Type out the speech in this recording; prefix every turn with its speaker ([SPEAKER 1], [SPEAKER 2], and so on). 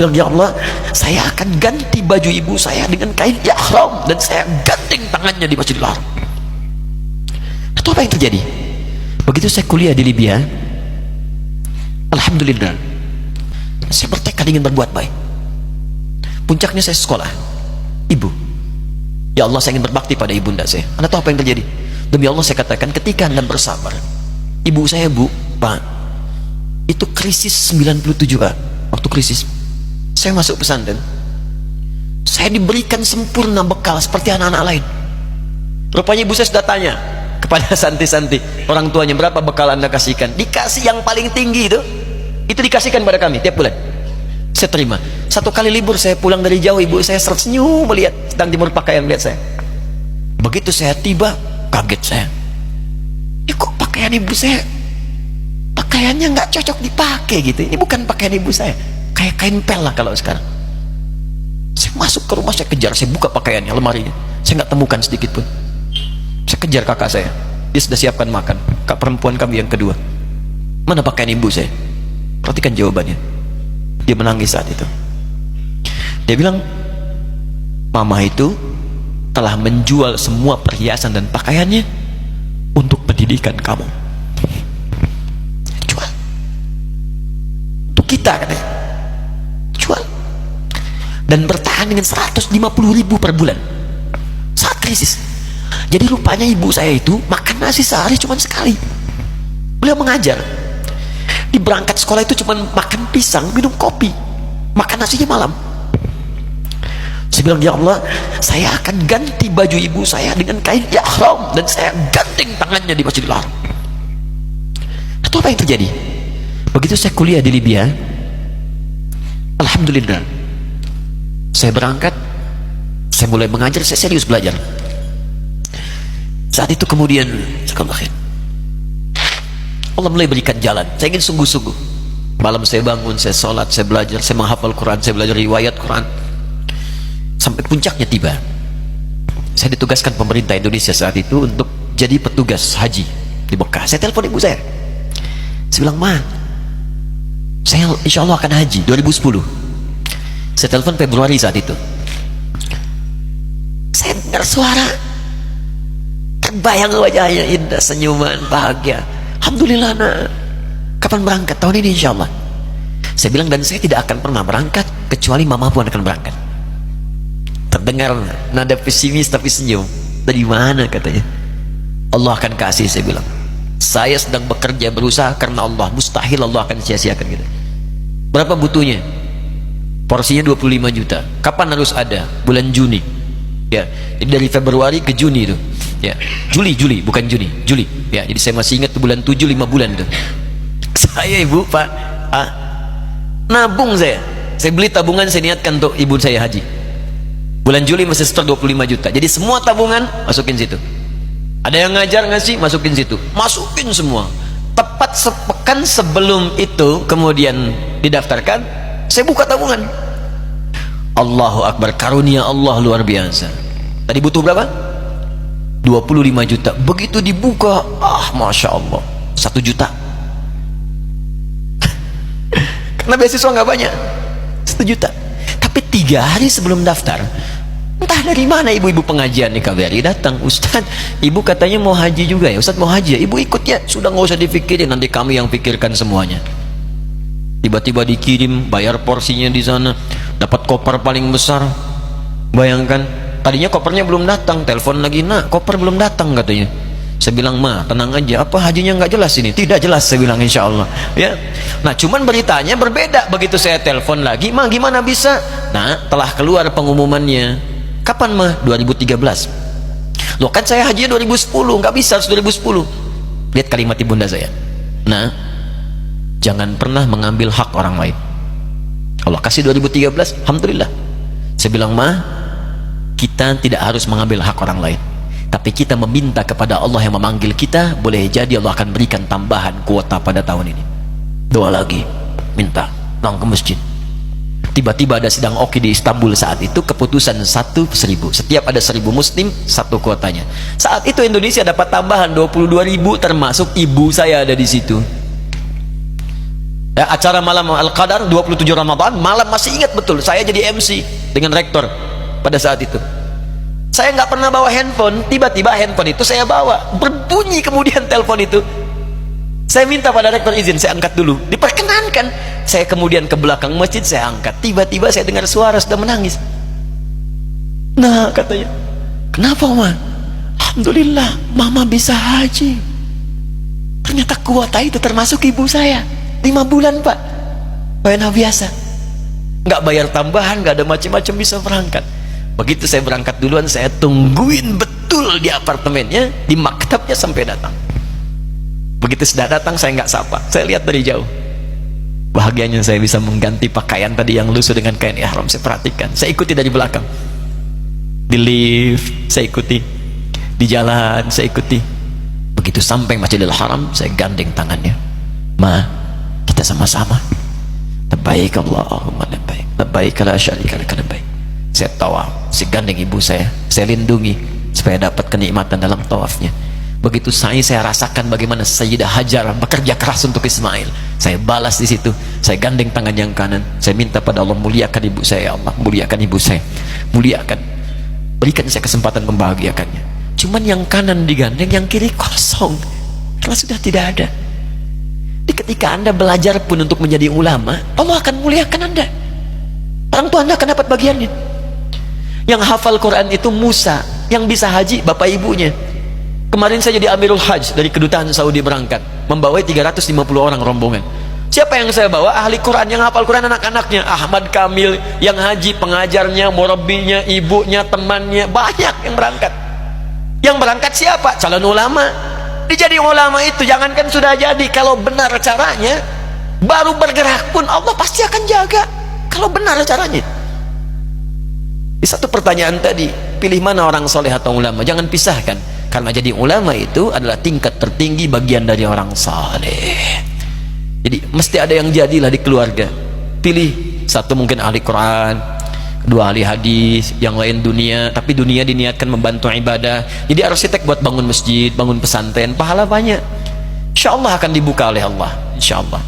[SPEAKER 1] Saya bilang, ya Allah, saya akan ganti baju ibu saya dengan kain ihram dan saya gandeng tangannya di Masjidil Haram. Itu apa yang terjadi? Begitu saya kuliah di Libya, alhamdulillah, saya bertekad ingin berbuat baik. Puncaknya saya sekolah, ibu, ya Allah, saya ingin berbakti pada ibunda saya. Anda tahu apa yang terjadi? Demi Allah saya katakan, ketika Anda bersabar, ibu saya, bu, pak, itu krisis 97, pak. Waktu krisis saya masuk pesantren, saya diberikan sempurna bekal seperti anak-anak lain. Rupanya ibu saya sudah tanya kepada santi-santi, orang tuanya, berapa bekal Anda kasihkan? Dikasih yang paling tinggi itu dikasihkan pada kami tiap bulan. Saya terima. Satu kali libur saya pulang dari jauh, ibu saya tersenyum melihat sedang jemur pakaian melihat saya. Begitu saya tiba, kaget saya. Ini kok pakaian ibu saya, pakaiannya nggak cocok dipakai gitu. Ini bukan pakaian ibu saya, kayak kain pel lah kalau sekarang. Saya masuk ke rumah, saya kejar, saya buka pakaiannya, lemarinya, saya nggak temukan sedikit pun. Saya kejar kakak saya, dia sudah siapkan makan. Kak perempuan kami yang kedua, mana pakaian ibu saya? Perhatikan jawabannya. Dia menangis saat itu. Dia bilang, mama itu telah menjual semua perhiasan dan pakaiannya untuk pendidikan kamu. Jual untuk kita, katanya. Jual. Dan bertahan dengan 150.000 per bulan saat krisis. Jadi rupanya ibu saya itu makan nasi sehari cuma sekali. Beliau mengajar, di berangkat sekolah itu cuma makan pisang, minum kopi, makan nasinya malam. Saya bilang, ya Allah, saya akan ganti baju ibu saya dengan kain ihram dan saya gandeng tangannya di Masjidil Haram. Itu apa yang terjadi? Begitu saya kuliah di Libya, alhamdulillah, saya berangkat, saya mulai mengajar, saya serius belajar. Saat itu kemudian Allah mulai berikan jalan. Saya ingin sungguh-sungguh. Malam saya bangun, saya sholat, saya belajar, saya menghafal Quran, saya belajar riwayat Quran. Sampai puncaknya tiba, saya ditugaskan pemerintah Indonesia saat itu untuk jadi petugas haji di Mekah. Saya telepon ibu saya. Saya bilang, ma, saya insya Allah akan haji 2010. Saya telepon Februari saat itu. Saya dengar suara, terbayang wajahnya indah, senyuman, bahagia. Alhamdulillah, nak, kapan berangkat? Tahun ini insya Allah. Saya bilang, dan saya tidak akan pernah berangkat kecuali mama pun akan berangkat. Terdengar nada pesimis tapi senyum. Dari mana, katanya? Allah akan kasih, saya bilang. Saya sedang bekerja, berusaha karena Allah. Mustahil Allah akan sia-siakan kita. Berapa butuhnya? Porsinya 25 juta. Kapan harus ada? Bulan Juni. Ya, jadi dari Februari ke Juni itu. Ya, Juli bukan Juni, Juli. Ya, jadi saya masih ingat bulan 7, 5 bulan itu. Saya, ibu, pak, nabung saya. Saya beli tabungan, saya niatkan untuk ibu saya haji. Bulan Juli masih setor 25 juta. Jadi semua tabungan masukin situ. Ada yang ngajar ngasih, masukin situ. Masukin semua. Tepat sepekan sebelum itu kemudian didaftarkan, saya buka tabungan. Allahu Akbar, karunia Allah luar biasa. Tadi butuh berapa? 25 juta. Begitu dibuka, Masya Allah, 1 juta. Karena beasiswa nggak banyak, 1 juta. Tapi 3 hari sebelum daftar, entah dari mana ibu-ibu pengajian di KBRI datang, Ustaz, ibu katanya mau haji juga ya? Ustaz mau haji ya? Ibu ikut ya? Sudah nggak usah dipikirin, nanti kami yang pikirkan semuanya. Tiba-tiba dikirim, bayar porsinya di sana, dapat koper paling besar. Bayangkan, tadinya kopernya belum datang, telepon lagi, nak, koper belum datang, katanya. Saya bilang, ma, tenang aja, apa hajinya nggak jelas ini? Tidak jelas, saya bilang, insya Allah. Ya. Nah, cuman beritanya berbeda. Begitu saya telepon lagi, ma, gimana bisa? Nah, telah keluar pengumumannya. Kapan, ma? 2013. Loh, kan saya hajinya 2010, nggak bisa, harus 2010. Lihat kalimat ibunda saya. Nah, jangan pernah mengambil hak orang lain. Allah kasih 2013, alhamdulillah. Saya bilang, ma, kita tidak harus mengambil hak orang lain, tapi kita meminta kepada Allah yang memanggil kita. Boleh jadi Allah akan berikan tambahan kuota pada tahun ini. Doa lagi, minta, pulang ke masjid. Tiba-tiba ada sidang oki di Istanbul saat itu, keputusan 1.000. Setiap ada 1.000 muslim, 1 kuotanya. Saat itu Indonesia dapat tambahan 22.000, termasuk ibu saya ada di situ. Ya, acara malam Al-Qadar 27 Ramadan malam, masih ingat betul saya jadi MC dengan rektor pada saat itu. Saya nggak pernah bawa handphone, tiba-tiba handphone itu saya bawa, berbunyi kemudian telepon itu. Saya minta pada rektor izin, saya angkat dulu, diperkenankan. Saya kemudian ke belakang masjid, saya angkat, tiba-tiba saya dengar suara sudah menangis. Nah, katanya, kenapa Ma? Alhamdulillah mama bisa haji. Ternyata kuota itu termasuk ibu saya 5 bulan Pak, wena biasa, nggak bayar tambahan, nggak ada macam-macam, bisa berangkat. Begitu saya berangkat duluan, saya tungguin betul di apartemennya, di maktabnya sampai datang. Begitu sudah datang, saya nggak sapa, saya lihat dari jauh. Bahagianya saya bisa mengganti pakaian tadi yang lusuh dengan kain ihram. Saya perhatikan, saya ikuti dari belakang, di lift saya ikuti, di jalan saya ikuti. Begitu sampai Masjidil Haram, saya gandeng tangannya, Ma, kita sama-sama labbaik Allahumma labbaik, labbaik la syarika lak labbaik. Saya tawaf, saya gandeng ibu saya lindungi supaya dapat kenikmatan dalam tawafnya. Begitu saya rasakan bagaimana Sayyidah Hajar bekerja keras untuk Ismail. Saya balas di situ, saya gandeng tangan yang kanan, saya minta pada Allah, muliakan ibu saya ya Allah, muliakan ibu saya, muliakan, berikan saya kesempatan membahagiakannya. Cuman yang kanan digandeng, yang kiri kosong, karena sudah tidak ada. Jadi ketika Anda belajar pun untuk menjadi ulama, Allah akan muliakan Anda. Orang tua Anda akan dapat bagiannya. Yang hafal Quran itu Musa, yang bisa haji bapak ibunya. Kemarin saya jadi Amirul Hajj dari kedutaan Saudi berangkat, membawai 350 orang rombongan. Siapa yang saya bawa? Ahli Quran, yang hafal Quran anak-anaknya. Ahmad Kamil yang haji, pengajarnya, murabbinya, ibunya, temannya, banyak yang berangkat. Yang berangkat siapa? Calon ulama. Dijadi ulama itu jangankan sudah jadi, kalau benar caranya, baru bergerak pun Allah pasti akan jaga, kalau benar caranya. Di satu pertanyaan tadi, pilih mana orang soleh atau ulama? Jangan pisahkan, karena jadi ulama itu adalah tingkat tertinggi bagian dari orang soleh. Jadi mesti ada yang jadilah di keluarga. Pilih satu, mungkin ahli Quran, dua ahli hadis, yang lain dunia, tapi dunia diniatkan membantu ibadah. Jadi arsitek buat bangun masjid, bangun pesantren, pahala banyak. Insya Allah akan dibuka oleh Allah, insya Allah.